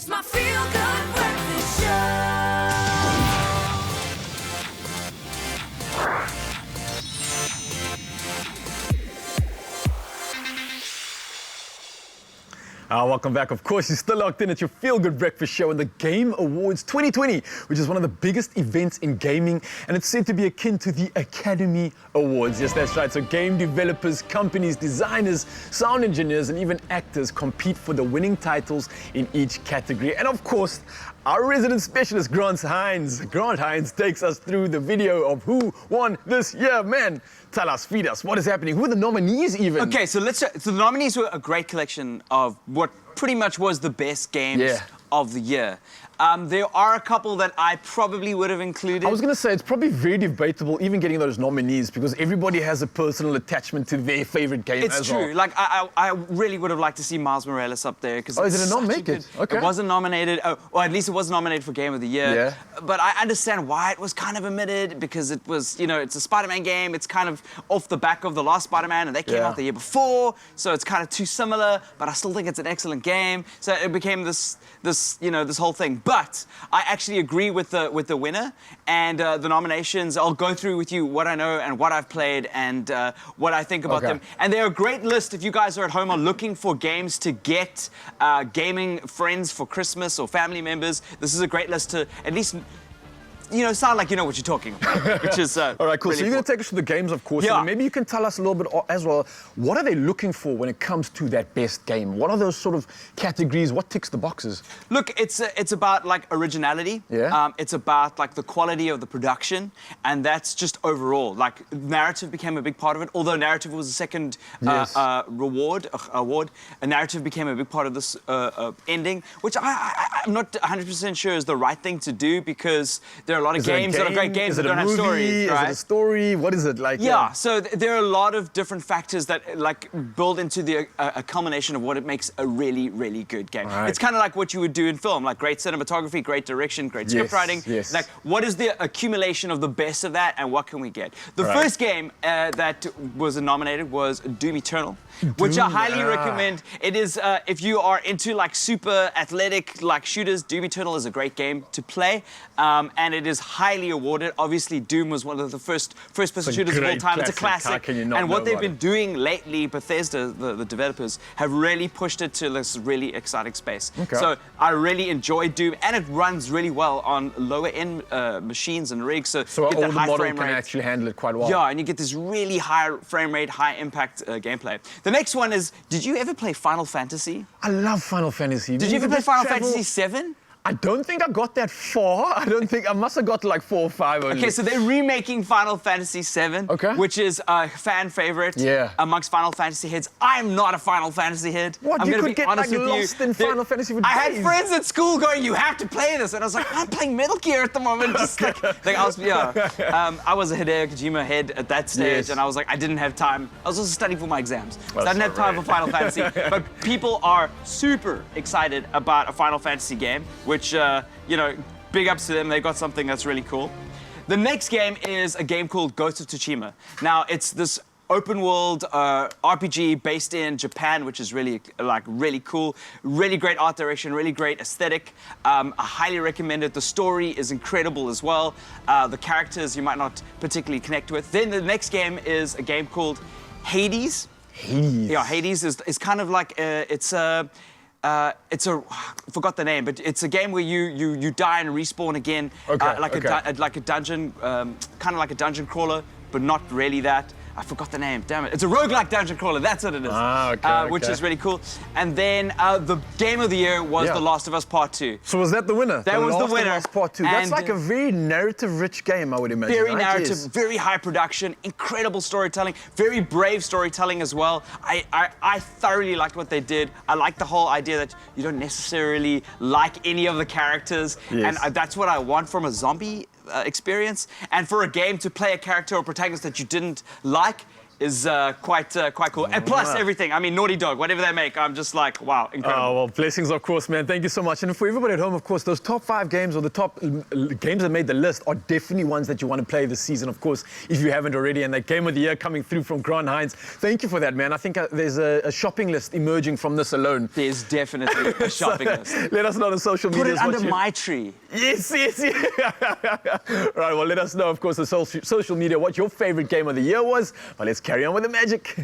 It's my feel-good breakfast show. Welcome back. Of course, you're still locked in at your Feel Good Breakfast Show and the Game Awards 2020, which is one of the biggest events in gaming, and it's said to be akin to the Academy Awards. Yes, that's right. So game developers, companies, designers, sound engineers, and even actors compete for the winning titles in each category. And of course, our resident specialist, Grant Hines, takes us through the video of who won this year. Man, tell us, feed us, what is happening? Who are the nominees even? Okay, so the nominees were a great collection of what pretty much was the best games of the year. There are a couple that I probably would have included. I was going to say, it's probably very debatable even getting those nominees because everybody has a personal attachment to their favorite game it's as true. well. Like, I really would have liked to see Miles Morales up there. Oh, is it a nominated? Okay. It wasn't nominated, or at least it was nominated for Game of the Year. Yeah. But I understand why it was kind of omitted because it was, you know, it's a Spider-Man game. It's kind of off the back of the last Spider-Man, and they came out the year before, so it's kind of too similar, but I still think it's an excellent game. So it became this whole thing. But I actually agree with the winner and the nominations. I'll go through with you what I know and what I've played and what I think about them. And they're a great list if you guys are at home are looking for games to get gaming friends for Christmas or family members. This is a great list to at least, you know, sound like you know what you're talking about, which is all right, cool. Really so you're going to take us through the games, of course. Yeah. And maybe you can tell us a little bit as well, what are they looking for when it comes to that best game? What are those sort of categories? What ticks the boxes? Look, it's about like originality. Yeah. It's about like the quality of the production, and that's just overall. Like narrative became a big part of it. Although narrative was the second award, a narrative became a big part of this ending, which I'm not 100% sure is the right thing to do because there are a lot of games that are great games that don't have stories, right? Is it a story? What is it like? Yeah, so there are a lot of different factors that like build into the a culmination of what it makes a really, really good game. Right. It's kind of like what you would do in film, like great cinematography, great direction, great script writing. Yes. Like, what is the accumulation of the best of that, and what can we get? The first game that was nominated was Doom Eternal, which I highly recommend. It is, if you are into like super athletic like shooters, Doom Eternal is a great game to play, and it is highly awarded. Obviously, Doom was one of the first-person shooters of all time. It's a classic. And what they've been doing lately, Bethesda, the developers, have really pushed it to this really exciting space. Okay. So I really enjoy Doom, and it runs really well on lower-end machines and rigs. So you get all that the high model frame can rate. actually handle it quite well. Yeah, and you get this really high frame rate, high impact gameplay. The next one is, did you ever play Final Fantasy? I love Final Fantasy. Did you ever play Final Fantasy VII? I don't think I got that far. I must have got to like 4 or 5 only. Okay, so they're remaking Final Fantasy VII, which is a fan favorite amongst Final Fantasy heads. I'm not a Final Fantasy head. What? You could get like lost in Final Fantasy for days. I had friends at school going, you have to play this. And I was like, I'm playing Metal Gear at the moment. Just like I was, I was a Hideo Kojima head at that stage, and I was like, I didn't have time. I was also studying for my exams. So I didn't have time for Final Fantasy. But people are super excited about a Final Fantasy game, which, you know, big ups to them. They got something that's really cool. The next game is a game called Ghost of Tsushima. Now, it's this open world RPG based in Japan, which is really cool. Really great art direction, really great aesthetic. I highly recommend it. The story is incredible as well. The characters you might not particularly connect with. Then the next game is a game called Hades. Hades. Yeah, Hades is kind of like I forgot the name, but it's a game where you die and respawn again, like a dungeon, kind of like a dungeon crawler, but not really that. I forgot the name, damn it. It's a roguelike dungeon crawler, that's what it is. Which is really cool. And then the game of the year was The Last of Us Part 2. So was that the winner? That was the winner. Last of Us Part 2. That's like a very narrative-rich game, I would imagine. Very narrative, very high production, incredible storytelling, very brave storytelling as well. I thoroughly liked what they did. I like the whole idea that you don't necessarily like any of the characters. And that's what I want from a zombie experience. And for a game to play a character or protagonist that you didn't like, is quite cool. And plus everything. I mean, Naughty Dog, whatever they make, I'm just like, wow, incredible. Oh, well, blessings, of course, man. Thank you so much. And for everybody at home, of course, those top 5 games or the top games that made the list are definitely ones that you want to play this season, of course, if you haven't already. And that Game of the Year coming through from Grant Hines. Thank you for that, man. I think there's a shopping list emerging from this alone. There's definitely a shopping list. Let us know on the social media. Put it under my tree. Yes. Right, well, let us know, of course, on social media what your favorite Game of the Year was. But let's carry on with the magic.